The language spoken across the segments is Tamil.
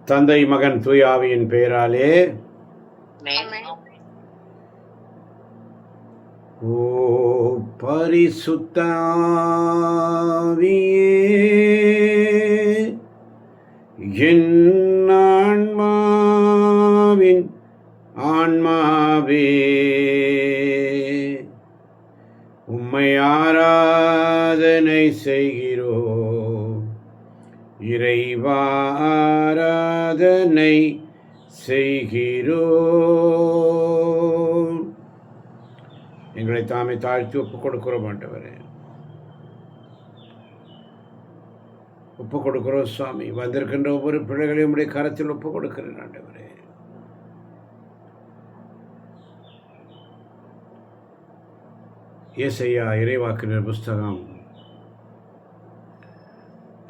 தந்தை மகன் தூய ஆவியின் பெயராலே ஓ பரிசுத்த ஆவியே, என் ஆன்மாவின் ஆன்மாவே, உம்மை ஆராதனை செய்கிறோம். இறைவா ஆராதனை செய்கிறோம். எங்களை தாமே தாழ்த்தி ஒப்புக் கொடுக்கிறோம். ஆண்டவரே, ஒப்புக் கொடுக்கிறோம் சுவாமி. வந்திருக்கின்ற ஒவ்வொரு பிள்ளைகளையும் உடைய கரத்தில் ஒப்புக் கொடுக்கிறேன். ஆண்டவரே, ஏசையா இறைவாக்கினர் புஸ்தகம்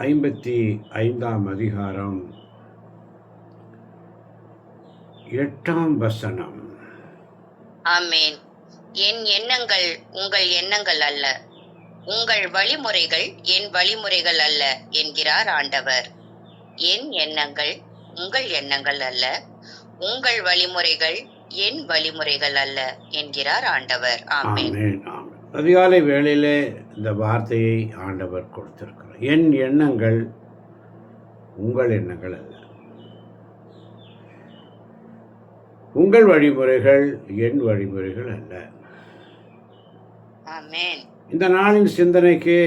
55ஆம் அதிகாரம் 8ஆம் வசனம். ஆமென். என் எண்ணங்கள் உங்கள் எண்ணங்கள் அல்ல, உங்கள் வழிமுறைகள் என் வழிமுறைகள் அல்ல என்கிறார் ஆண்டவர். என் எண்ணங்கள் உங்கள் எண்ணங்கள் அல்ல, உங்கள் வழிமுறைகள் என் வழிமுறைகள் அல்ல என்கிறார் ஆண்டவர். ஆமென். அதிகாலை வேளையிலே இந்த வார்த்தையை ஆண்டவர் கொடுத்திருக்கிறார். என் எண்ணங்கள் உங்கள் எண்ணங்கள் அல்ல, உங்கள் வழிமுறைகள் என் வழிமுறைகள் அல்ல. ஆமென். இந்த நாளின் சிந்தனைக்கு,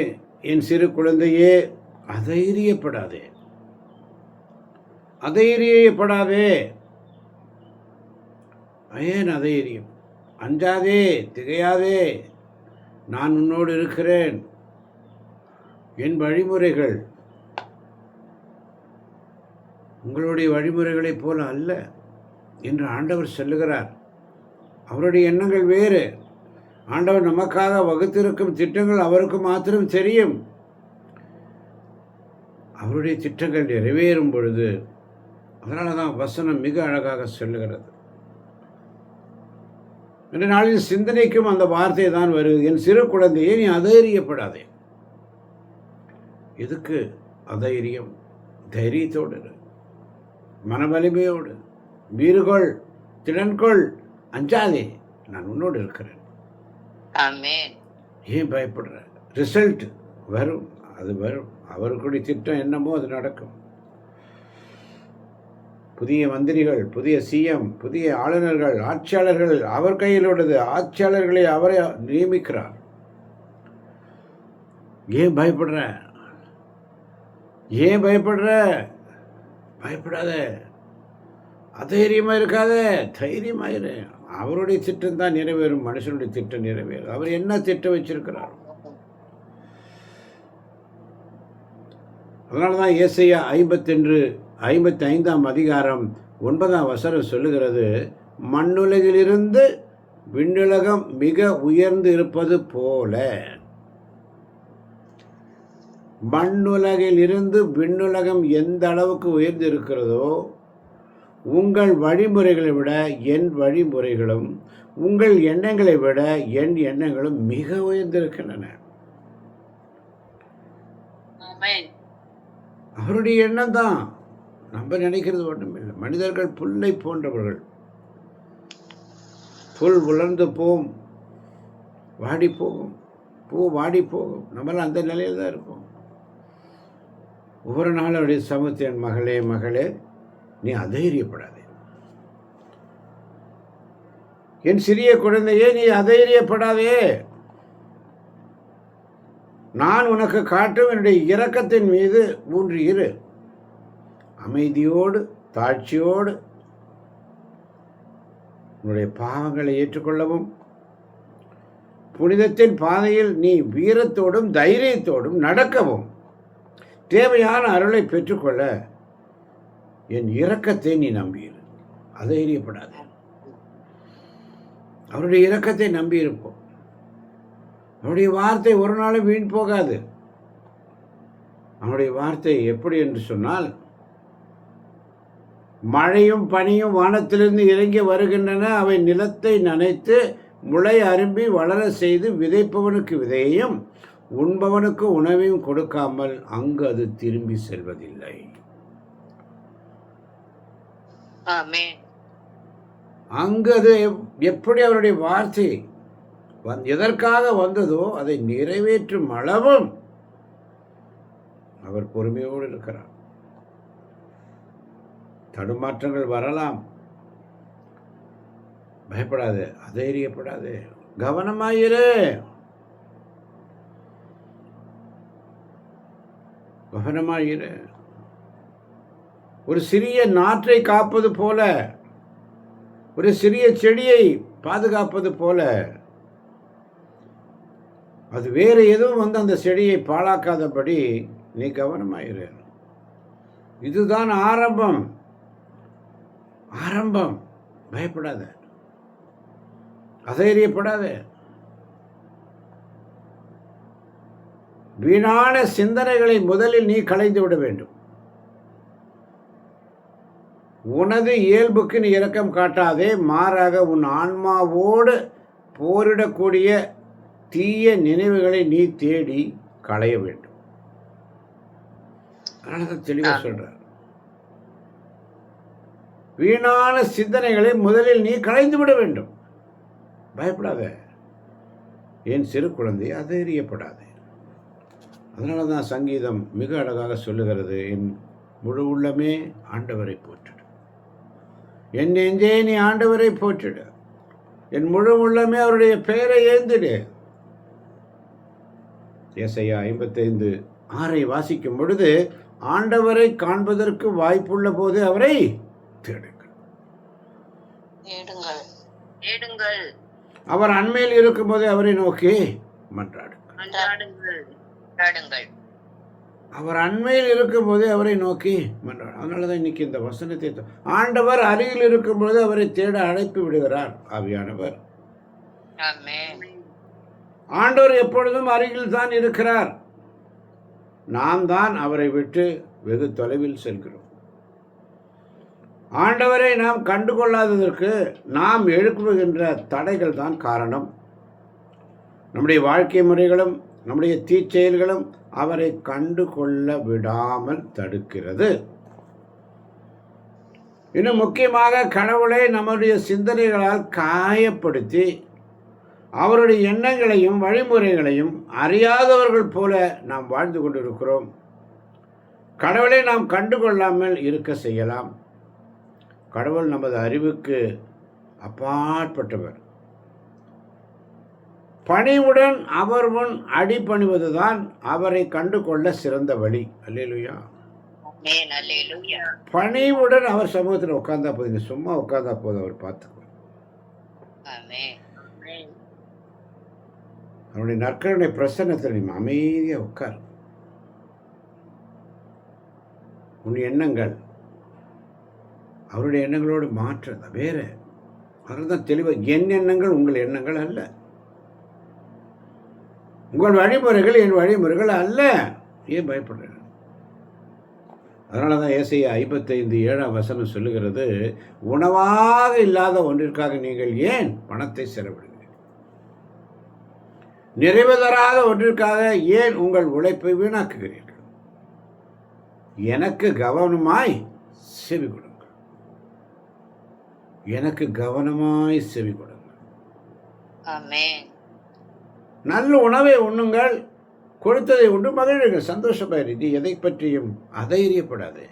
என் சிறு குழந்தையே, அதைரியப்படாதே, அதைரியப்படாதே. ஏன் அதைரியம்? அஞ்சாதே, திகையாதே, நான் உன்னோடு இருக்கிறேன். என் வழிமுறைகள் உங்களுடைய வழிமுறைகளைப் போல அல்ல என்று ஆண்டவர் சொல்லுகிறார். அவருடைய எண்ணங்கள் வேறு. ஆண்டவர் நமக்காக வகுத்திருக்கும் திட்டங்கள் அவருக்கு மாத்திரம் தெரியும். அவருடைய திட்டங்கள் நிறைவேறும் பொழுது, அதனால தான் வசனம் மிக அழகாக சொல்லுகிறது. இந்த நாளின் சிந்தனைக்கும் அந்த வார்த்தை தான் வருது. என் சிறு குழந்தையே, நீ அதைரியப்படாதே. எதுக்கு அதைரியம்? தைரியத்தோடு, மனவலிமையோடு, வீறுகொள், திறன்கொள், அஞ்சாதே, நான் உன்னோடு இருக்கிறேன். ஆமென். ஏன் பயப்படுற? ரிசல்ட் வரும், அது வரும். அவருக்குடைய திட்டம் என்னமோ அது நடக்கும். புதிய மந்திரிகள், புதிய சிஎம், புதிய ஆளுநர்கள், ஆட்சியாளர்கள் அவர் கையில் உள்ளது. ஆட்சியாளர்களை அவரை நியமிக்கிறார். ஏன் பயப்படுற? ஏன் பயப்படுற? பயப்படாத, அதைரியமாக இருக்காத, தைரியமாயிரு. அவருடைய திட்டம் தான் நிறைவேறும். மனுஷனுடைய திட்டம் நிறைவேறும். அவர் என்ன திட்டம் வச்சிருக்கிறார்? அதனால தான் ஏசையா 55ஆம் அதிகாரம் 9ஆம் வசனம் சொல்லுகிறது, மண்ணுலகிலிருந்து விண்ணுலகம் மிக உயர்ந்து இருப்பது போல. மண்ணுலகில் இருந்து விண்ணுலகம் எந்த அளவுக்கு உயர்ந்து இருக்கிறதோ, உங்கள் வழிமுறைகளை விட என் வழிமுறைகளும், உங்கள் எண்ணங்களை விட என் எண்ணங்களும் மிக உயர்ந்திருக்கின்றன. அவருடைய எண்ணம் தான். நம்ம நினைக்கிறது ஒன்றும் இல்லை. மனிதர்கள் புல்லை போன்றவர்கள். புல் உலர்ந்து போகும், வாடி போகும், பூ வாடி போகும். நம்மளாம் அந்த நிலையில் தான் இருப்போம். ஒவ்வொரு நாளும் அவருடைய சமூகத்தின் மகளே, மகளே, நீ அதைரியப்படாதே. என் சிறிய குழந்தையே, நீ அதைரியப்படாதே. நான் உனக்கு காட்டும் என்னுடைய இரக்கத்தின் மீது ஊன்றி இரு. அமைதியோடு, தாழ்ச்சியோடு உன்னுடைய பாவங்களை ஏற்றுக்கொள்ளவும், புனிதத்தின் பாதையில் நீ வீரத்தோடும் தைரியத்தோடும் நடக்கவும், தேவையான அருளை பெற்றுக்கொள்ள என் இரக்கத்தை நீ நம்பியிரு. அதைரியப்படாத. அவருடைய இரக்கத்தை நம்பியிருப்போம். அவருடைய வார்த்தை ஒரு நாளும் வீண் போகாது. அவருடைய வார்த்தை எப்படி என்று சொன்னால், மழையும் பனியும் வானத்திலிருந்து இறங்கி வருகின்றன. அவை நிலத்தை நனைத்து முளை அரும்பி வளர செய்து விதைப்பவனுக்கு விதையையும் உண்பவனுக்கு உணவையும் கொடுக்காமல் அங்கு அது திரும்பி செல்வதில்லை. ஆமென். அங்கு அது எப்படி அவருடைய வார்த்தை எதற்காக வந்ததோ அதை நிறைவேற்றும் அளவும் அவர் பொறுமையோடு இருக்கிறார். தடுமாற்றங்கள் வரலாம், பயப்படாது, அதைரியப்படாது, கவனமாயிரு, கவனமாயிரு. ஒரு சிறிய நாற்றை காப்பது போல, ஒரு சிறிய செடியை பாதுகாப்பது போல, அது வேறு எதுவும் வந்து அந்த செடியை பாழாக்காதபடி நீ கவனமாயிரு. இதுதான் ஆரம்பம். ஆரம்பம். பயப்படாத, அதைரியப்படாத. வீணான சிந்தனைகளை முதலில் நீ களைந்து விட வேண்டும். உனது இயல்புக்கு நீ இரக்கம் காட்டாதே, மாறாக உன் ஆன்மாவோடு போரிடக்கூடிய தீய நினைவுகளை நீ தேடி களைய வேண்டும். அதனால தெளிவாக சொல்றார், வீணான சிந்தனைகளை முதலில் நீ களைந்து விட வேண்டும். பயப்படாத, என் சிறு குழந்தை, அதைரியப்படாதே. அதனால தான் சங்கீதம் மிக அழகாக சொல்லுகிறது, என் முழு உள்ளமே ஆண்டவரை போற்றிடு, என் நெஞ்சே நீ ஆண்டவரை போற்றிடு, என் முழு உள்ளமே அவருடைய பெயரை ஏந்திடு. ஏசாயா 55:6 வாசிக்கும் பொழுது, ஆண்டவரை காண்பதற்கு வாய்ப்புள்ள போது அவரை தேடுங்கள், தேடுங்கள். அவர் அண்மையில் இருக்கும் போது அவரை நோக்கி மன்றாடுங்கள். அவர் அண்மையில் இருக்கும் போது அவரை நோக்கி மன்றாடு. அதனாலதான் இன்னைக்கு இந்த வசனத்தை, ஆண்டவர் அருகில் இருக்கும் பொழுது அவரை தேட அழைப்பு விடுகிறார் ஆவியானவர். ஆண்டவர் எப்பொழுதும் அருகில் தான் இருக்கிறார். நாம் தான் அவரை விட்டு வெகு தொலைவில் செல்கிறோம். ஆண்டவரை நாம் கண்டுகொள்ளாததற்கு நாம் எழுப்புகின்ற தடைகள் தான் காரணம். நம்முடைய வாழ்க்கை முறைகளும் நம்முடைய தீச்செயல்களும் அவரை கண்டு கொள்ள விடாமல் தடுக்கிறது. இன்னும் முக்கியமாக, கடவுளை நம்முடைய சிந்தனைகளால் காயப்படுத்தி அவருடைய எண்ணங்களையும் வழிமுறைகளையும் அறியாதவர்கள் போல நாம் வாழ்ந்து கொண்டிருக்கிறோம். கடவுளை நாம் கண்டுகொள்ளாமல் இருக்க செய்யலாம். கடவுள் நமது அறிவுக்கு அப்பாற்பட்டவர். பணிவுடன் அவர் முன் அடிபணிவதுதான் அவரை கண்டு கொள்ள சிறந்த வழி. அல்லேலூயா. பணிவுடன் அவர் சமூகத்தில் உட்கார்ந்தா போதுங்க, சும்மா உட்கார்ந்தா போதும், அவர் பார்த்துக்குவார். அவருடைய நற்கருணை பிரசன்னத்தில் நீ அமைதியா உட்கார். உன் எண்ணங்கள் அவருடைய எண்ணங்களோடு மாற்றத வேற. அதுதான் தெளிவாக, என் எண்ணங்கள் உங்கள் எண்ணங்கள் அல்ல, உங்கள் வழிமுறைகள் என் வழிமுறைகள் அல்ல. ஏன் பயப்படுற? அதனால தான் ஏசாயா 55:7 சொல்லுகிறது, உணவாக இல்லாத ஒன்றிற்காக நீங்கள் ஏன் பணத்தை செலவிடுங்கள்? நிறைவு தராத ஒன்றிற்காக ஏன் உங்கள் உழைப்பை வீணாக்குகிறீர்கள்? எனக்கு கவனமாய் செவி கொடுங்கள், எனக்கு கவனமாய் செவி கொடுங்கள். நல்ல உணவை உண்ணுங்கள், கொடுத்ததை உண்டு மகிழுங்கள், சந்தோஷமாயிரு. நீ எதை பற்றியும் அதைரியப்படாது.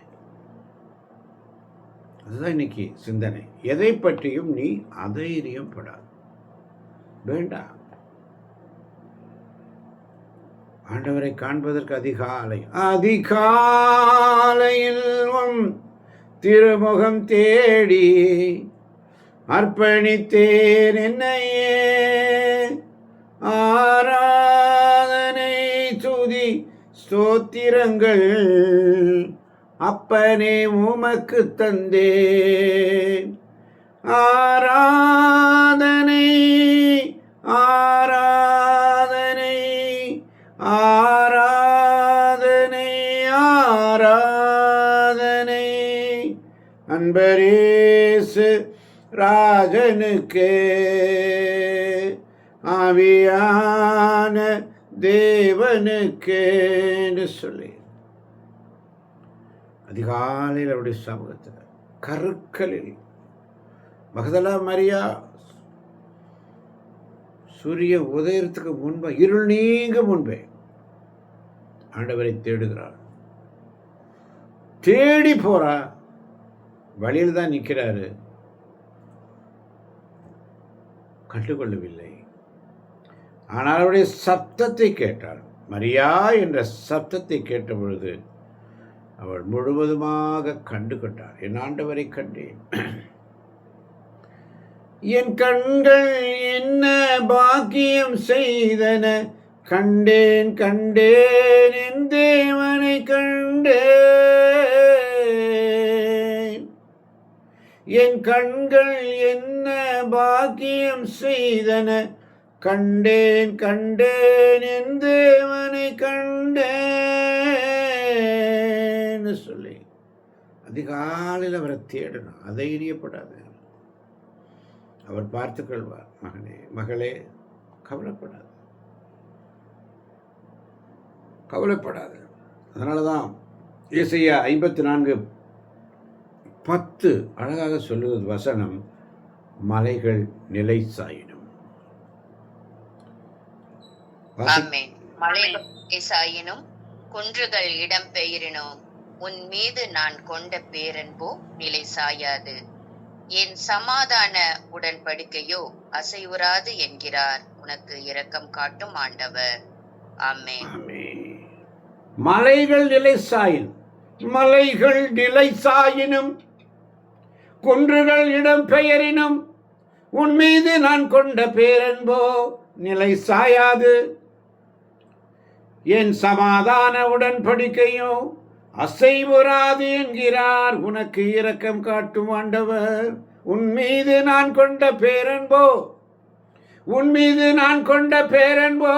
அதுதான் இன்னைக்கு சிந்தனை. எதை பற்றியும் நீ அதைரியப்படாது, வேண்டாம். ஆண்டவரை காண்பதற்கு அதிகாலையில் திருமுகம் தேடி அர்ப்பணித்தேன் என்னையே. ஆராதனை துதி ஸ்தோத்திரங்கள் அப்பனே உமக்கு தந்தேன். ஆராதனை ஆராதனை ஆராதனை ஆராதனை அன்பரேசு ராஜனுக்கு, ஆவியான தேவனுக்கு என்று சொல்லி அதிகாலையில் அவருடைய சமூகத்தில் கருக்களில் மகதலா மரியா சூரிய உதயத்துக்கு முன்பே, இருள் நீங்க முன்பே ஆண்டவரை தேடுகிறாள். தேடி போறா, வழியில் தான் நிற்கிறாரு, கண்டுகொள்ளவில்லை. ஆனால் அவருடைய சப்தத்தை கேட்டாள். மரியா என்ற சப்தத்தை கேட்ட பொழுது அவள் முழுவதுமாக கண்டு கொண்டாள். என் ஆண்டவரை கண்டேன், என் கண்கள் என்ன பாக்கியம் செய்தன, கண்டேன் கண்டேன் என் தேவனை கண்டேன். என் கண்கள் என்ன பாக்கியம் செய்தன, கண்டேன் கண்டேன் என் தேவனை கண்டேன் சொல்லி அதிகாலையில் அவரை தேடணும். அதைரியப்படாது, அவர் பார்த்துக் கொள்வார். மகனே மகளே, கவலைப்படாது, கவலைப்படாது. அதனால தான் ஏசாயா 54:10 அழகாக சொல்லுவது வசனம், மலைகள் நிலை சாயினும். மலைகள் சாயினும் குன்றுகள் இடம் பெயரினும் உன் மீது நான் கொண்ட பேரன்போ நிலை சாயாது, என் சமாதான உடன்படிக்கையோ அசைவுறாது என்கிறார் உனக்கு இரக்கம் காட்டும் ஆண்டவர். ஆமென். மலைகள் நிலை சாயின், மலைகள் நிலை சாயினும் குன்றுகள் இடம் பெயரினும் உன் மீது நான் கொண்ட பேரன்போ நிலை சாயாது, என் சமாதான உடன்படிக்கையோ அசைவுறாது என்கிறார் உனக்கு இரக்கம் காட்டும் ஆண்டவர். உன் மீது நான் கொண்ட பேரன்போ, உன் மீது நான் கொண்ட பேரன்போ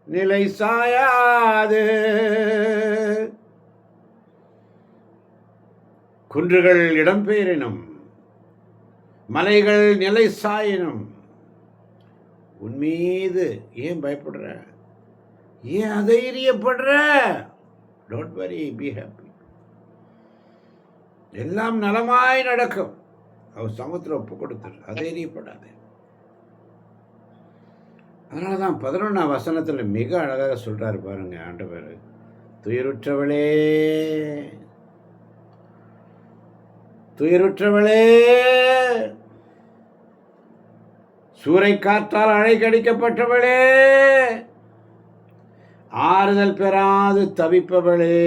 நிலை சாயாது. குன்றுகள் இடம்பெயரினும் மலைகள் நிலை சாயினும் உன் மீது ஏன் பயப்படுற, ஏன் அதைரியப்படுற? Don't worry, be happy. எல்லாம் நலமாய் நடக்கும். அவர் சமூகத்தில் ஒப்பு கொடுத்தார், அதைரியப்படாது. அதனால தான் 11ஆம் வசனத்தில் மிக அழகாக சொல்றாரு பாருங்க ஆண்டவர், துயருற்றவளே துயருற்றவளே, சூறை காற்றால் அலைக்கடிக்கப்பட்டவளே, ஆறுதல் பெறாது தவிப்பவளே,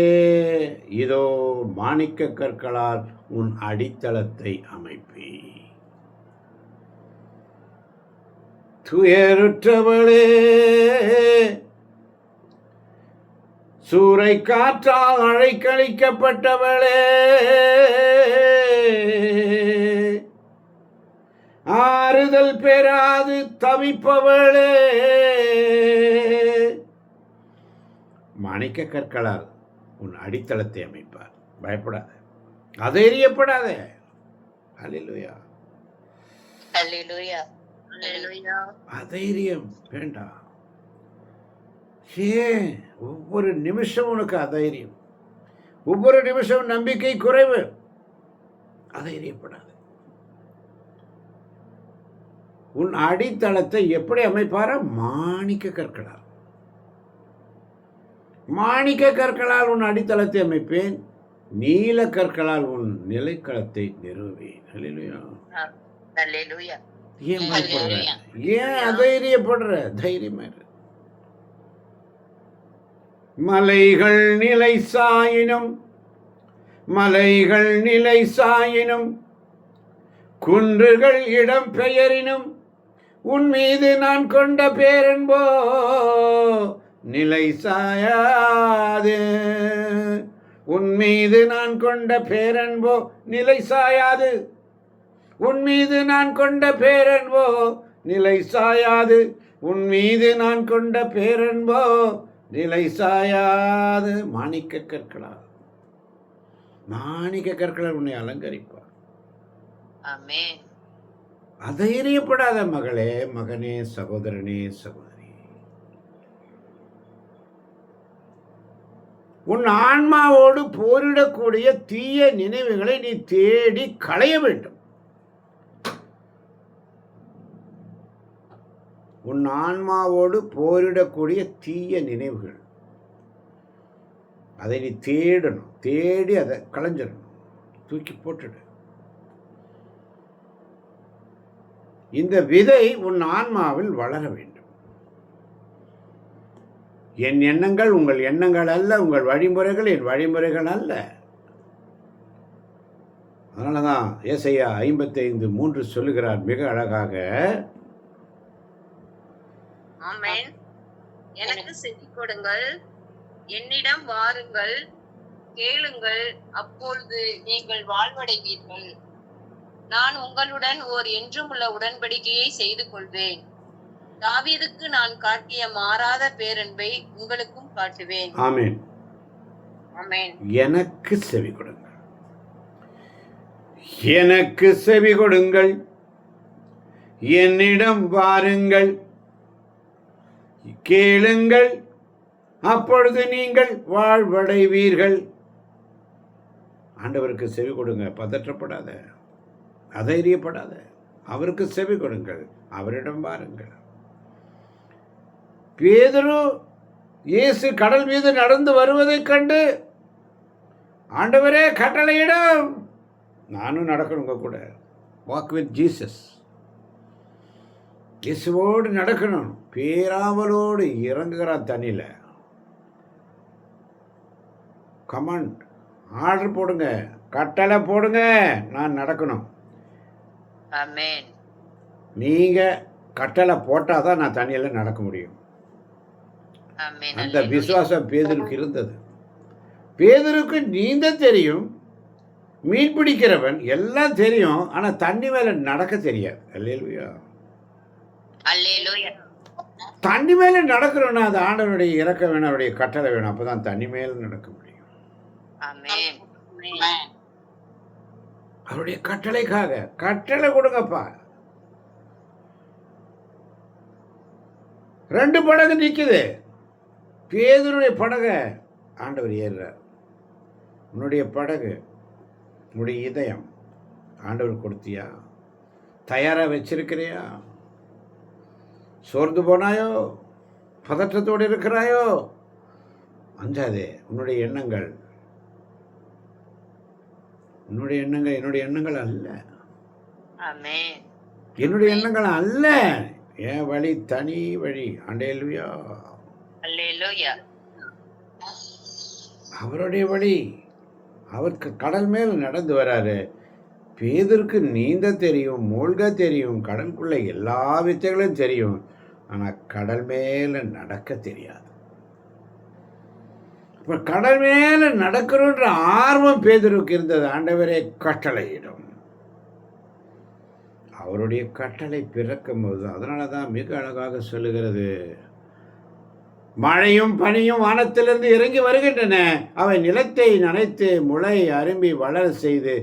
இதோ மாணிக்க கற்களால் உன் அடித்தளத்தை அமைப்பி. துயருற்றவளே, சூறை காற்றால் அலைக்கழிக்கப்பட்டவளே, ஆறுதல் பெறாது தவிப்பவளே, மாணிக்க கற்களால் உன் அடித்தளத்தை அமைப்பார். பயப்படாத, அதைரியப்படாத. அல்லேலூயா, அல்லேலூயா, அல்லேலூயா. அதைரியம் வேண்டாம். ஏன் ஒவ்வொரு நிமிஷம் உனக்கு அதைரியம், ஒவ்வொரு நிமிஷம் நம்பிக்கை குறைவு. அதைரியப்படாது. உன் அடித்தளத்தை எப்படி அமைப்பாரா? மாணிக்க கற்களால். மாணிக்க கற்களால் உன் அடித்தளத்தை அமைப்பேன், நீல கற்களால் உன் நிலைக்களத்தை நிறுவேன். அல்லேலூயா, அல்லேலூயா. ஏன் பயப்படுற? ஏன் அதைரியப்படுற? தைரியமா இரு. மலைகள் நிலை சாயினும், மலைகள் நிலை சாயினும் குன்றுகள் இடம் பெயரினும் உன் மீது நான் கொண்ட பேரன்போ நிலை சாயாது. உன் மீது நான் கொண்ட பேரன்போ நிலை சாயாது. உன் மீது நான் கொண்ட பேரன்போ நிலை சாயாது. உன் மீது நான் கொண்ட பேரன்போ நிலை சாயாது. மாணிக்க கற்களால், மாணிக்க கற்களால் உன்னை அலங்கரிப்பார். ஆமென். அதைரியப்படாத மகளே, மகனே, சகோதரனே, சகோதரி. உன் ஆன்மாவோடு போரிடக்கூடிய தீய நினைவுகளை நீ தேடி களைய வேண்டும். உன் ஆன்மாவோடு போரிடக்கூடிய தீய நினைவுகள், அதை நீ தேடணும். தேடி அதை களைஞ்சிடணும், தூக்கி போட்டுடு. இந்த விதை உன் ஆன்மாவில் வளர வேண்டும். என் எண்ணங்கள் உங்கள் எண்ணங்கள் அல்ல, உங்கள் வழிமுறைகள் என் வழிமுறைகள் அல்ல. அதனால தான் ஏசாயா 55:3 சொல்லுகிறார் மிக அழகாக, ஆமென். எனக்கு செவி கொடுங்கள், என்னிடம் வாருங்கள், கேளுங்கள், அப்பொழுது நீங்கள் வாழ்வடைவீர்கள். நான் உங்களுடன் ஓர் என்றுமுள்ள உடன்படிக்கையை செய்து கொள்வேன். தாவீதுக்கு நான் காட்டிய மாறாத பேரன்பை உங்களுக்கும் காட்டுவேன். ஆமென். ஆமென். எனக்கு செவி கொடுங்கள், எனக்கு செவி கொடுங்கள், என்னிடம் வாருங்கள், கேளுங்கள், அப்பொழுது நீங்கள் வாழ்வடைவீர்கள். ஆண்டவருக்கு செவி கொடுங்க, பதற்றப்படாத, அதைரியப்படாத. அவருக்கு செவி கொடுங்கள், அவரிடம் வாருங்கள். பேதுரு இயேசு கடல் மீது நடந்து வருவதைக் கண்டு, ஆண்டவரே கட்டளையிடம், நானும் நடக்கணுங்க கூட. Walk with Jesus. இயேசுவோடு நடக்கணும். பேராவலோடு இறங்குகிறான் தண்ணியில். கமாண்ட், ஆர்டர் போடுங்க, கட்டளை போடுங்க, நான் நடக்கணும். ஆமென். நீங்கள் கட்டளை போட்டால் தான் நான் தண்ணியில் நடக்க முடியும். ஆமென். அந்த விசுவாசம் பேதுருக்கு இருந்தது. பேதுருக்கு நீந்த தெரியும், மீன் பிடிக்கிறவன் எல்லாம் தெரியும், ஆனால் தண்ணி மேலே நடக்க தெரியாது. அல்லேலூயா. அல்லேலூயா. தண்ணி மேலே நடக்கிறோன்னா அது ஆண்டவனுடைய இறக்க வேணும், அவருடைய கட்டளை வேணும். அப்போ தான் தண்ணி மேலே நடக்க முடியும். ஆமென். அவருடைய கட்டளைக்காக கட்டளை கொடுங்கப்பா. 2 படகு நிற்குது. பேதுருடைய படகை ஆண்டவர் ஏறுறார். உன்னுடைய படகு, உன்னுடைய இதயம் ஆண்டவர் கொடுத்தியா? தயாராக வச்சிருக்கிறியா? சோர்ந்து போனாயோ, பதற்றத்தோடு இருக்கிறாயோ, அஞ்சாதே. உன்னுடைய எண்ணங்கள் என்னுடைய எண்ணங்கள் அல்ல. ஆமென். என்னுடைய எண்ணங்கள் அல்ல. என் வழி தனி வழி. அல்லேலூயா. அல்லேலூயா. அவருடைய வழி. அவருக்கு கடல் மேல் நடந்து வராரு. பேதுருக்கு நீந்த தெரியும், மூழ்க தெரியும், கடலுக்குள்ள எல்லா வித்தைகளும் தெரியும். ஆனால் கடல் மேலே நடக்க தெரியாது. இப்போ கடல் மேலே நடக்கணுன்ற ஆர்வம் பேதுருக்கு இருந்தது. ஆண்டவரே கட்டளையிடும். அவருடைய கட்டளை பிறக்கும் போது, அதனால தான் மிக அழகாக சொல்லுகிறது, மழையும் பனியும் வானத்திலிருந்து இறங்கி வருகின்றன, அவை நிலத்தை நனைத்து முளை அரும்பி வளர செய்து,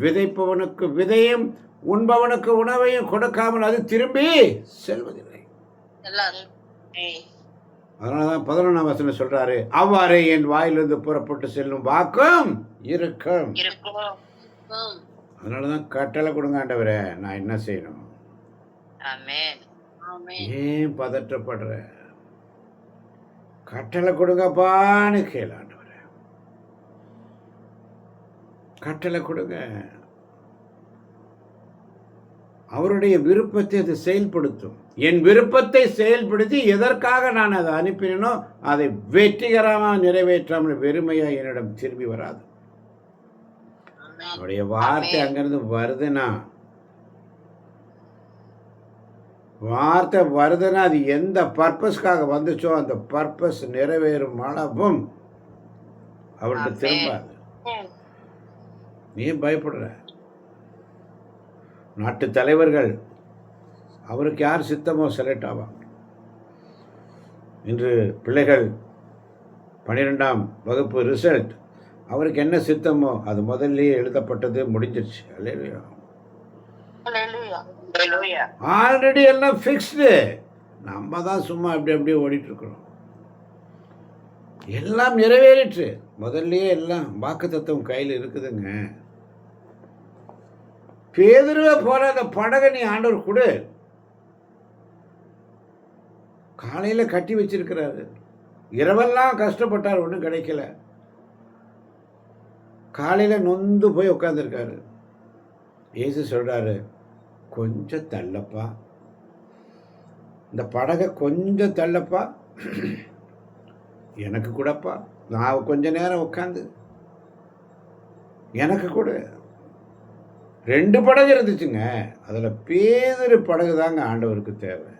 விதைப்பவனுக்கு விதையும் உண்பவனுக்கு உணவையும் கொடுக்காமல் அது திரும்பி செல்வதில்லை. அதனால தான் 11ஆம் வசனம் சொல்றாரு, அவ்வாறே என் வாயிலிருந்து புறப்பட்டு செல்லும் வாக்கும் இருக்கும். அதனால தான் கட்டளை கொடுங்க ஆண்டவரே, நான் என்ன செய்யணும்? ஏன் பதற்றப்படுற? கட்டளை கொடுங்கப்பான்னு கேளு ஆண்டவரே. கட்டளை கொடுங்க. அவருடைய விருப்பத்தை அது செயல்படுத்தும். என் விருப்பத்தை செயல்படுத்தி எதற்காக நான் அதை அனுப்பினோ அதை வெற்றிகரமாக நிறைவேற்றாமல் வெறுமையாக என்னிடம் திரும்பி வராது. அவருடைய வார்த்தை அங்கிருந்து வருதுன்னா, வார்த்தை வருதுன்னா அது எந்த பர்பஸ்க்காக வந்துச்சோ அந்த பர்பஸ் நிறைவேறும் அளவும் அவர்கிட்ட திரும்பாது. நீ பயப்படுற? நாட்டு தலைவர்கள் அவருக்கு யார் சித்தமோ செலக்ட் ஆவாங்க. இன்று பிள்ளைகள் 12ஆம் வகுப்பு ரிசல்ட், அவருக்கு என்ன சித்தமோ அது முதல்லயே எழுதப்பட்டது, முடிஞ்சிருச்சு. அல்லேலூயா. ஆல்ரெடி எல்லாம் ஃபிக்ஸ்டு. நம்ம தான் சும்மா அப்படி அப்படியே ஓடிட்டு இருக்கிறோம். எல்லாம் நிறைவேறிற்று. முதல்லயே எல்லாம் வாக்குத்தத்தம் கையில் இருக்குதுங்க. பேதுருவை போல அந்த படகை நீ ஆண்டவர் கொடு. காலையில கட்டி வச்சிருக்கிறாரு. இரவெல்லாம் கஷ்டப்பட்டார், ஒன்றும் கிடைக்கல. காலையில நொந்து போய் உட்காந்துருக்காரு. இயேசு சொல்றாரு, கொஞ்சம் தள்ளப்பா, இந்த படகை கொஞ்சம் தள்ளப்பா, எனக்கு கூடப்பா, நான் கொஞ்ச நேரம் உட்காந்து எனக்கு கூட. 2 படகு இருந்துச்சுங்க. அதுல பேதுரு படகு தாங்க ஆண்டவருக்கு தேவை.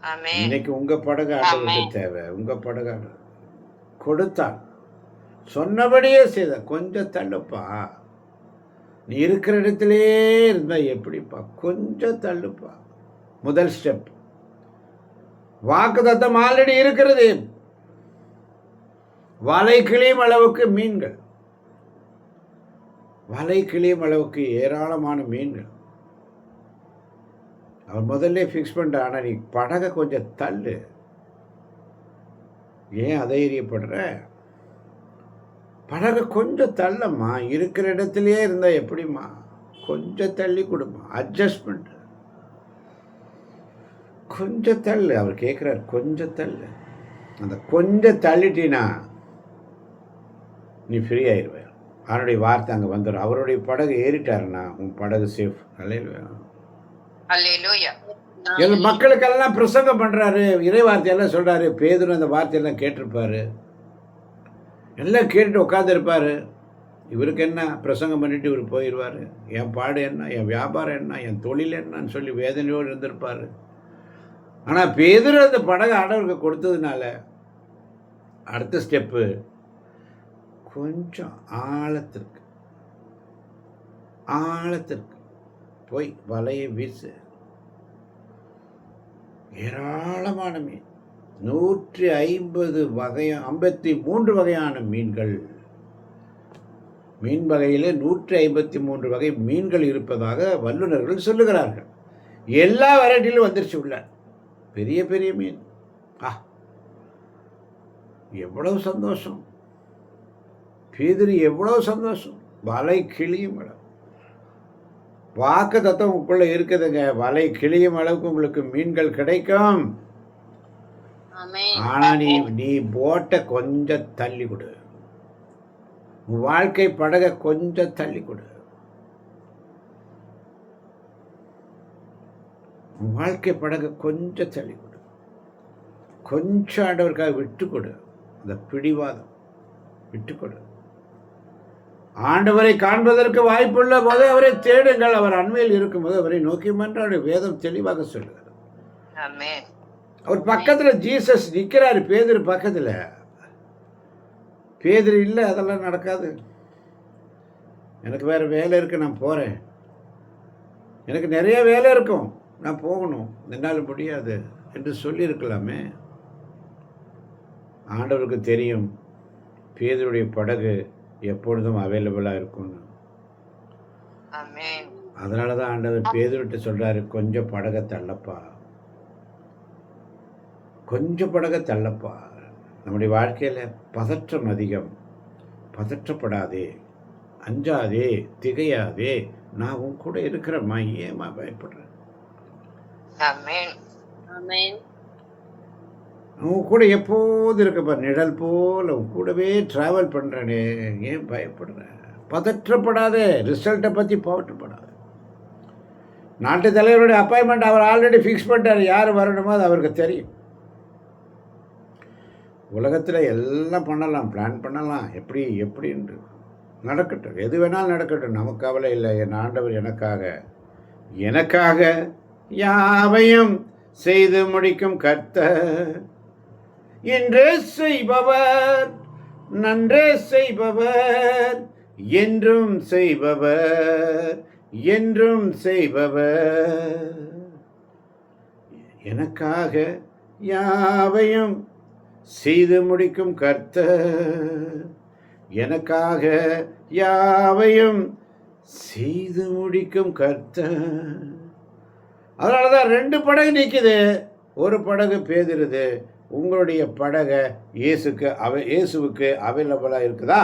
ஆமென். இன்னைக்கு உங்க படகு ஆண்டவருக்கு தேவை. உங்க படகு கொடுத்தான், சொன்னபடியே செய்த. கொஞ்சம் தள்ளுப்பா, நீ இருக்கிற இடத்திலே இருந்தா எப்படிப்பா, கொஞ்சம் தள்ளுப்பா. முதல் ஸ்டெப். வாக்குத்தத்தம் ஆல்ரெடி இருக்கிறது. வலை கிளியும் அளவுக்கு மீன்கள், வலை கிளியும் அளவுக்கு ஏராளமான மீன்கள். அவர் முதல்ல ஃபிக்ஸ் பண்ணிட்டான். ஆனால் நீ படகை கொஞ்சம் தள்ளு. ஏன் அதைரியப்படுற? படகை கொஞ்சம் தள்ளம்மா, இருக்கிற இடத்துலையே இருந்தால் எப்படிம்மா, கொஞ்சம் தள்ளி கொடுமா. அட்ஜஸ்ட்மெண்ட், கொஞ்சம் தள்ளு. அவர் கேட்குறார், கொஞ்சம் தள்ளு. அந்த கொஞ்சம் தள்ளிட்டினா நீ ஃப்ரீ ஆயிடுவேன். அவருடைய வார்த்தை அங்கே வந்துடும். அவருடைய படகு ஏறிட்டாருன்னா உன் படகு சேஃப். அல்லேலூயா. மக்களுக்கெல்லாம் பிரசங்கம் பண்ணுறாரு, இறை வார்த்தையெல்லாம் சொல்கிறாரு. பேதுரு அந்த வார்த்தையெல்லாம் கேட்டிருப்பாரு, எல்லாம் கேட்டுட்டு உட்காந்துருப்பார். இவருக்கு என்ன, பிரசங்கம் பண்ணிட்டு இவர் போயிடுவார். என் பாடு என்ன, என் வியாபாரம் என்ன, என் தொழில் என்னன்னு சொல்லி வேதனையோடு இருந்திருப்பார். ஆனால் பேதுரு அந்த படகு ஆண்டவருக்கு கொடுத்ததுனால அடுத்த ஸ்டெப்பு, கொஞ்சம் ஆழத்திற்கு ஆழத்திற்கு போய் வலையை வீசு. ஏராளமான மீன், 150 53 வகையான மீன்கள். மீன் வகையில் 153 வகை மீன்கள் இருப்பதாக வல்லுநர்கள் சொல்லுகிறார்கள். எல்லா வெரைட்டிலும் வந்துருச்சு உள்ள. பெரிய பெரிய மீன். எவ்வளவு சந்தோஷம்! பேதுரு எவ்வளவு சந்தோஷம்! வலை கிளியும் அளவு. வாக்குத்தத்தம் உங்களுக்குள்ள இருக்குதுங்க. வலை கிளியும் அளவுக்கு உங்களுக்கு மீன்கள் கிடைக்கும். ஆனா நீ போட்டை கொஞ்சம் தள்ளி கொடு. உன் வாழ்க்கை படகை கொஞ்சம் தள்ளி கொடு. உன் வாழ்க்கை படகை கொஞ்சம் தள்ளி கொடு. கொஞ்சம் ஆண்டவருக்காக விட்டு கொடு. அந்த பிடிவாதம் விட்டு கொடு. ஆண்டவரை காண்பதற்கு வாய்ப்புள்ள போது அவரை தேடுங்கள். அவர் அண்மையில் இருக்கும்போது அவரை நோக்கி மன்றாடு. வேதம் தெளிவாக சொல்லுகிறது. அவர் பக்கத்தில் ஜீசஸ் நிற்கிறாரு, பேதுரு பக்கத்தில். பேதுரு இல்லை, அதெல்லாம் நடக்காது, எனக்கு வேறு வேலை இருக்குது, நான் போகிறேன், எனக்கு நிறைய வேலை இருக்கும், நான் போகணும், என்னால் முடியாது என்று சொல்லியிருக்கலாமே. ஆண்டவருக்கு தெரியும் பேதுருடைய படகு எப்பொழுதும் அவைலபிளாக இருக்கும்னு. அதனால தான் ஆண்டவர் பேதுருட்ட சொல்கிறாரு, கொஞ்சம் படகை தள்ளப்பா, கொஞ்சம் படகை தள்ளப்பா. நம்முடைய வாழ்க்கையில் பதற்றம் அதிகம். பதற்றப்படாதே, அஞ்சாதே, திகையாதே, நான் உன் கூட இருக்கிறம்மா, ஏமா பயப்படுறேன்? உன் கூட எப்போது இருக்கப்பா, நிழல் போல் உன் கூடவே ட்ராவல் பண்ணுறேனே, ஏன் பயப்படுறேன்? பதற்றப்படாதே, ரிசல்ட்டை பற்றி பதற்றப்படாது. நாட்டு தலைவருடைய அப்பாயின்மெண்ட் அவர் ஆல்ரெடி ஃபிக்ஸ் பண்ணிட்டார். யார் வரணுமோ அது அவருக்கு தெரியும். உலகத்தில் எல்லாம் பண்ணலாம், பிளான் பண்ணலாம், எப்படின்னு நடக்கட்டும், எது வேணாலும் நடக்கட்டும், நமக்கு கவலை இல்லை. என் ஆண்டவர் எனக்காக யாவையும் செய்து முடிக்கும் கர்த்தர். என்றே செய்பவர், நன்றே செய்பவர், என்றும் செய்பவர், என்றும் செய்பவர். எனக்காக யாவையும் செய்து முடிக்கும் கர்த்தர், எனக்காக யாவையும் செய்து முடிக்கும் கர்த்தர். அதனால தான் 2 படகு நிற்குது. ஒரு படகு பேதுருது, உங்களுடைய படகை இயேசுவுக்கு அவைலபிளாக இருக்குதா?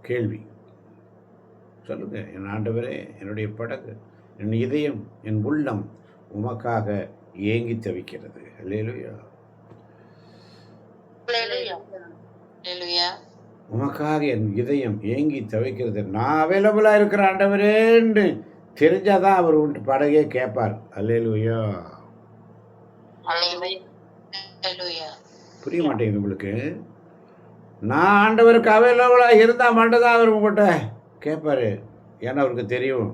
கேள்வி. சொல்லுங்க. என் ஆண்டவரே, என்னுடைய படகு, என் இதயம், என் உள்ளம் உமக்காக ஏங்கி தவிக்கிறது. அல்லேலூயா. உமக்காக என் இதயம் ஏங்கி தவிக்கிறது. நான் அவைலபிளாக இருக்கிற ஆண்டவரேன்னு தெரிஞ்சாதான் அவர் உன்ட்டு படகே கேட்பார். அல்லேலூயா. புரிய மாட்டேங்குது உங்களுக்கு? நான் ஆண்டவருக்கு அவைலபிளாக இருந்தால் மட்டும்தான் அவர் உங்கள்கிட்ட கேட்பார். ஏன்னா அவருக்கு தெரியும்,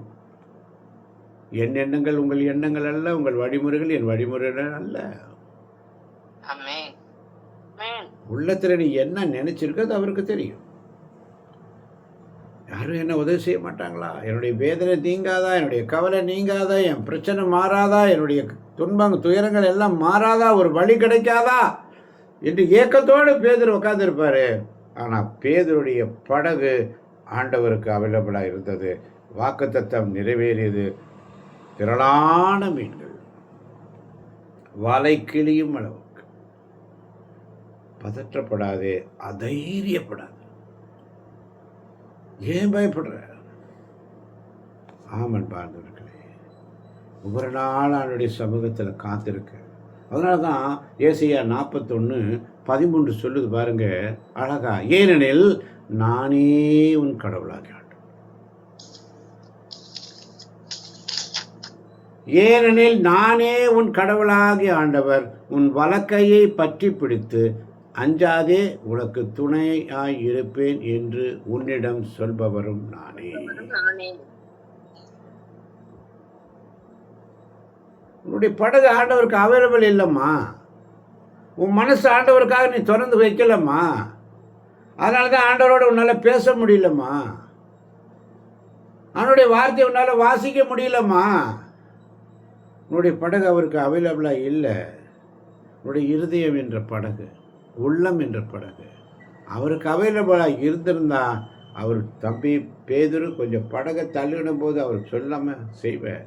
என் எண்ணங்கள் உங்கள் எண்ணங்கள் அல்ல, உங்கள் வழிமுறைகள் என் வழிமுறைகள் அல்ல. உள்ளத்தில் நீ என்ன நினைச்சிருக்கிறது அவருக்கு தெரியும். யாரும் என்ன உதவி செய்ய மாட்டாங்களா? என்னுடைய வேதனை நீங்காதா? என்னுடைய கவலை நீங்காதா? என் பிரச்சனை மாறாதா? என்னுடைய துயரங்கள் எல்லாம் மாறாதா? ஒரு வழி கிடைக்காதா என்று ஏக்கத்தோடு பேதுரு உட்கார்ந்துருப்பாரு. ஆனால் பேதுருடைய படகு ஆண்டவருக்கு அவைலபிளாக இருந்தது. வாக்குத்தத்தம் நிறைவேறியது. திரளான மீன்கள், வலை கிளியும் அளவுக்கு. பதற்றப்படாதே, அதைரியப்படாது. ஏன் பயப்படுற? ஆமன் பார்ந்தவர்களே, ஒவ்வொரு நாள் அவனுடைய சமூகத்தில் காத்திருக்க. அதனால தான் ஏசாயா 41:13 சொல்லுது பாருங்க அழகா. ஏனெனில் நானே உன் கடவுளாகி ஆண்டவர். ஏனெனில் நானே உன் கடவுளாகி ஆண்டவர். உன் வலக்கையை பற்றி பிடித்து அஞ்சாதே, உனக்கு துணையாய் இருப்பேன் என்று உன்னிடம் சொல்பவரும் நானே. உன்னுடைய படகு ஆண்டவருக்கு அவைலபிள் இல்லைம்மா. உன் மனசு ஆண்டவருக்காக நீ திறந்து வைக்கலம்மா. அதனால தான் ஆண்டவரோட உன்னால் பேச முடியலம்மா. அவனுடைய வார்த்தையை உன்னால் வாசிக்க முடியலம்மா. உன்னுடைய படகு அவருக்கு அவைலபிளாக இல்லை. உன்னுடைய இருதயம் என்ற படகு, உள்ளம் என்ற படகு அவருக்கு அவைலபிளாக இருந்திருந்தா, அவர் தம்பி பேதுரு கொஞ்சம் படகை தள்ளிடும் போது அவர் சொல்லாமல் செய்வேன்.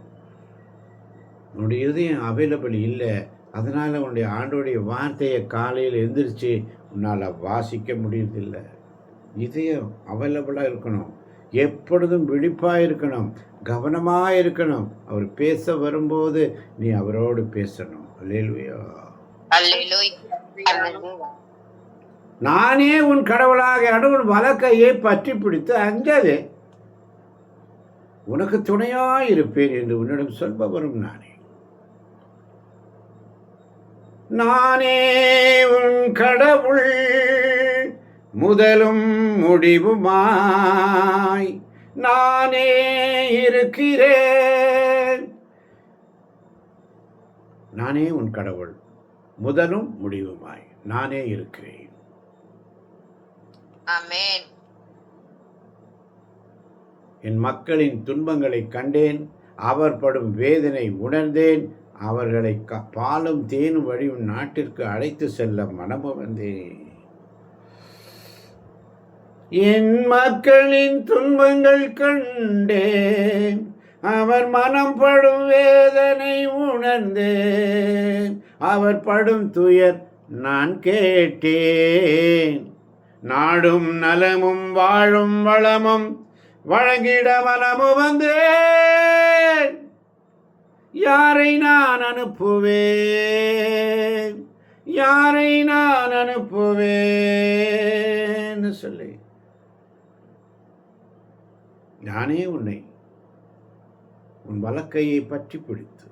உன்னுடைய இதயம் அவைலபிள் இல்லை. அதனால் உன்னுடைய ஆண்டோடைய வார்த்தையை காலையில் எந்திரிச்சு உன்னால் வாசிக்க முடியறதில்லை. இதயம் அவைலபிளாக இருக்கணும். எப்பொழுதும் விழிப்பாக இருக்கணும், கவனமாக இருக்கணும். அவர் பேச வரும்போது நீ அவரோடு பேசணும். அல்லேலூயா. நானே உன் கடவுளாக ஆண்டவர் வலக்கையை பற்றி பிடித்து அஞ்சாதே, உனக்கு துணையாய் இருப்பேன் என்று உன்னிடம் சொல்பவரும் நானே. நானே உன் கடவுள், முதலும் முடிவுமாய் நானே இருக்கிறேன். நானே உன் கடவுள், முதலும் முடிவுமாய் நானே இருக்கிறேன். ஆமென். என் மக்களின் துன்பங்களை கண்டேன், அவர் படும் வேதனை உணர்ந்தேன். அவர்களை பாலும் தேனும் வழியும் நாட்டிற்கு அழைத்து செல்ல மனமும் வந்தேன். என் மக்களின் துன்பங்கள் கண்டேன், அவர் மனம் படும் வேதனை உணர்ந்தேன். அவர் படும் துயர் நான் கேட்டேன். நாடும் நலமும் வாழும் வளமும் வழங்கிட மனமும் வந்தேன். யாரை நான் அனுப்புவேன், யாரை நான் அனுப்புவேன்னு சொல்லி, நானே உன்னை உன் வலக்கையை பற்றி பிடித்து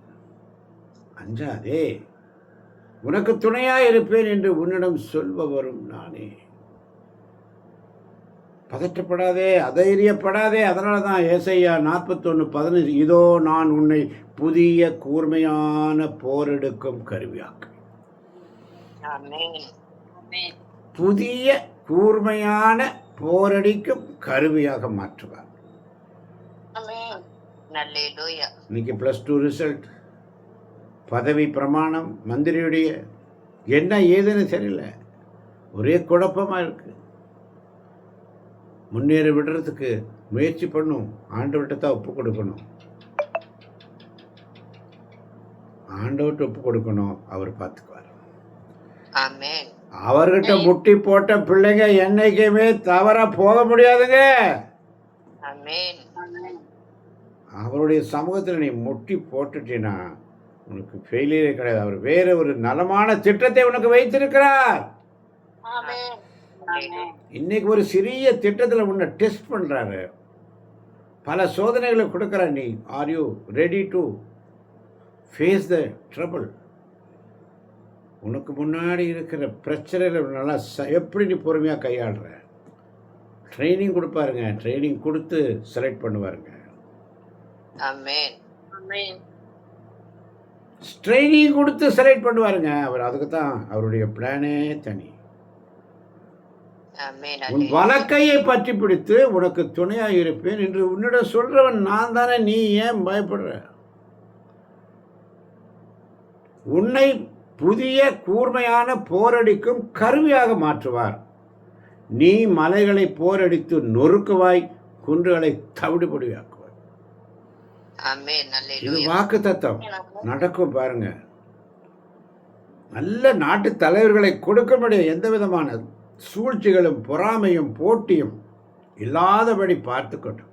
அஞ்சாதே, உனக்கு துணையாய் இருப்பேன் என்று உன்னிடம் சொல்பவரும் நானே. பதற்றப்படாதே, அதைரியப்படாதே. அதனால தான் ஏசாயா 41:15 இதோ நான் உன்னை புதிய கூர்மையான போரெடுக்கும் கருவியாக்கு. புதிய கூர்மையான போரடிக்கும் கருவியாக மாற்றுவார். இன்னைக்கு +2 ரிசல்ட், பதவி பிரமாணம், மந்திரியுடைய என்ன ஏதுன்னு தெரியல, ஒரே குழப்பமாக இருக்கு. முன்னேறி விடுறதுக்கு முயற்சி பண்ணும். ஆண்டவர்கிட்ட தான் ஒப்பு கொடுக்கணும். ஆண்டவர்கிட்ட ஒப்பு கொடுக்கணும், அவர் பார்த்துக்குவார். ஆமென். அவர்கிட்ட முட்டி போட்ட பிள்ளைங்க என்னைக்குமே தவற போக முடியாதுங்க. ஆமென். அவருடைய சமூகத்தில் நீ முட்டி போட்டுட்டீன்னா உனக்கு ஃபெயிலியரே கிடையாது. அவர் வேற ஒரு நலமான திட்டத்தை உனக்கு வைத்திருக்கிறார். இன்னைக்கு ஒரு சிறிய திட்டத்தில் உன்னை டெஸ்ட் பண்ணுறாரு, பல சோதனைகளை கொடுக்குறார். நீ are you ready to face the trouble? உனக்கு முன்னாடி இருக்கிற பிரச்சனைகள் நல்லா எப்படி நீ பொறுமையாக கையாளுற? ட்ரைனிங் கொடுப்பாருங்க, ட்ரைனிங் கொடுத்து செலக்ட் பண்ணுவாருங்க. ஆமென். ட்ரைனிங் கொடுத்து செலக்ட் பண்ணுவாருங்க அவர். அதுக்கு தான் அவருடைய பிளானே தனி. ஆமென். உன் வலக்கையை பற்றி பிடித்து உனக்கு துணையாக இருப்பேன் என்று உன்னிடம் சொல்றவன் நான் தானே, நீ ஏன் பயப்படுற? உன்னை புதிய கூர்மையான போரடிக்கும் கருவியாக மாற்றுவார். நீ மலைகளை போரடித்து நொறுக்குவாய், குன்றுகளை தவிடுபடியாக்குவாய். ஆமென். இது அல்லேலூயா. வாக்கு தத்தம் நடக்கும் பாருங்க. நல்ல நாட்டு தலைவர்களை கொடுக்கும்படி எந்த விதமான சூழ்ச்சிகளும் பொறாமையும் போட்டியும் இல்லாதபடி பார்த்துக்கட்டும்.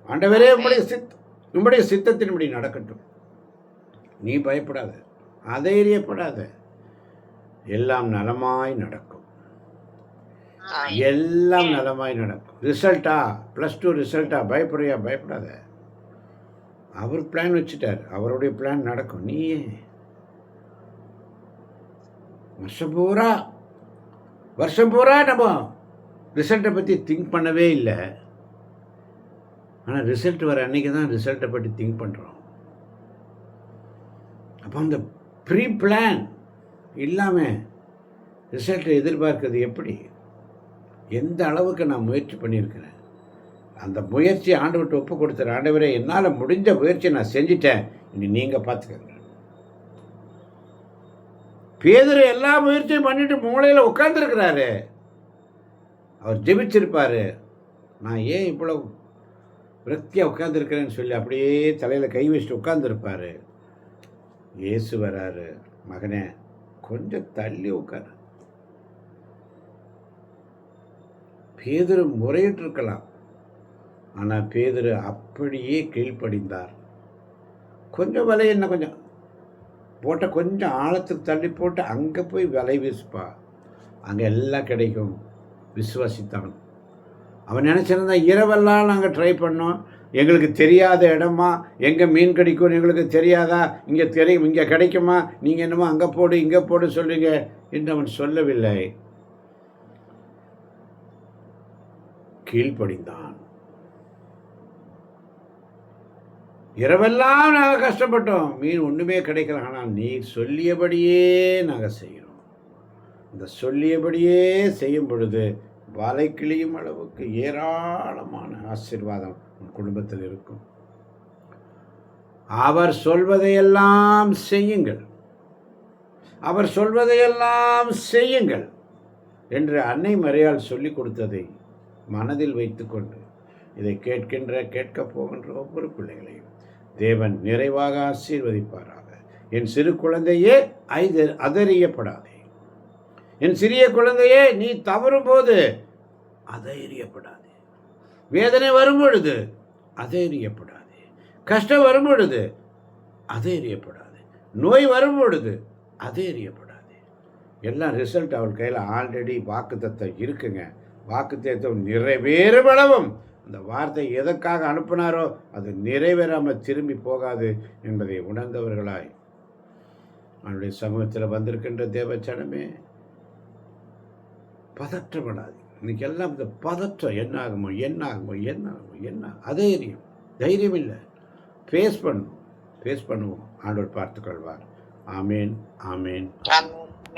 ஆண்டவரே உம்முடைய சித்தத்தின்படி நடக்கட்டும். நீ பயப்படாத, அதைரியப்படாத, எல்லாம் நலமாய் நடக்கும். எல்லாம் நலமாய் நடக்கும். ரிசல்ட்டா +2 ரிசல்ட்டா பயப்படுறியா? பயப்படாத. அவர் பிளான் வச்சுட்டார், அவருடைய பிளான் நடக்கும். நீயே வருஷம் பூரா நம்ம ரிசல்ட்டை பற்றி திங்க் பண்ணவே இல்லை. ஆனால் ரிசல்ட் வர அன்னைக்கு தான் ரிசல்ட்டை பற்றி திங்க் பண்ணுறோம். அப்போ அந்த ப்ரீ பிளான் இல்லாமல் ரிசல்ட்டை எதிர்பார்க்கிறது எப்படி? எந்த அளவுக்கு நான் முயற்சி பண்ணியிருக்கிறேன், அந்த முயற்சி ஆண்டவர்கிட்ட ஒப்பு கொடுத்துற. ஆண்டவரே, என்னால் முடிஞ்ச முயற்சியை நான் செஞ்சிட்டேன், இனி நீங்கள் பார்த்துக்கங்க. பேதுரு எல்லா முயற்சியும் பண்ணிட்டு மூளையில் உட்கார்ந்துருக்கிறாரு. அவர் ஜெபிச்சிருப்பாரு, நான் ஏன் இவ்வளோ விரக்தியாக உட்கார்ந்துருக்கிறேன்னு சொல்லி அப்படியே தலையில் கை வச்சுட்டு உட்கார்ந்துருப்பாரு. இயேசு வராரு, மகனே கொஞ்சம் தள்ளி உட்காரு. பேதுரு முறையிட்டு இருக்கலாம், ஆனால் பேதுரு அப்படியே கீழ்ப்படிந்தார். கொஞ்சம் வலை என்ன கொஞ்சம் போட்ட, கொஞ்சம் ஆழத்துக்கு தள்ளி போட்டு அங்கே போய் வலை வீசுப்பா, அங்கே எல்லாம் கிடைக்கும். விசுவாசித்தான். அவன் நினச்சிருந்தா இரவெல்லாம் நாங்கள் ட்ரை பண்ணோம், எங்களுக்கு தெரியாத இடமா, எங்கே மீன் கிடைக்கும்னு எங்களுக்கு தெரியாதா, இங்கே தெரியும், இங்கே கிடைக்குமா, நீங்கள் என்னமோ அங்கே போடு இங்கே போடு சொல்லுங்க என்று அவன் சொல்லவில்லை. கீழ்ப்படிந்தான். இரவெல்லாம் நாங்கள் கஷ்டப்பட்டோம், மீன் ஒன்றுமே கிடைக்கல, ஆனால் நீ சொல்லியபடியே நாங்கள் செய்கிறோம். இந்த சொல்லியபடியே செய்யும் பொழுது வலை கிளியும் அளவுக்கு ஏராளமான ஆசீர்வாதம் உன் குடும்பத்தில் இருக்கும். அவர் சொல்வதையெல்லாம் செய்யுங்கள், அவர் சொல்வதையெல்லாம் செய்யுங்கள் என்று அன்னை மரியாள் சொல்லி கொடுத்ததை மனதில் வைத்துக்கொண்டு இதை கேட்கப் போகின்ற ஒவ்வொரு பிள்ளைகளையும் தேவன் நிறைவாக ஆசீர்வதிப்பாராக. என் சிறு குழந்தையே அதறியப்படாதே. என் சிறிய குழந்தையே, நீ தவறும் போது அதைரியப்படாதே. வேதனை வரும் பொழுது அதைரியப்படாதே. கஷ்டம் வரும் பொழுது அதைரியப்படாதே. நோய் வரும் பொழுது அதைரியப்படாதே. எல்லாம் ரிசல்ட் அவள் கையில் ஆல்ரெடி வாக்குத்தத்தம் இருக்குங்க. வாக்குத்தத்தம் நிறைவேறும் அளவும் அந்த வார்த்தை எதற்காக அனுப்பினாரோ அது நிறைவேறாமல் திரும்பி போகாது என்பதை உணர்ந்தவர்களாய் அவனுடைய சமூகத்தில் வந்திருக்கின்ற தேவச்சனமே, பதற்றப்படாது. இன்னைக்கு எல்லாம் இந்த பதற்றம் என்ன ஆகுமோ அதைரியம், தைரியம் இல்லை. ஃபேஸ் பண்ணுவோம், ஆண்டவர் பார்த்துக்கொள்வார். ஆமேன், ஆமேன். ஆமென்.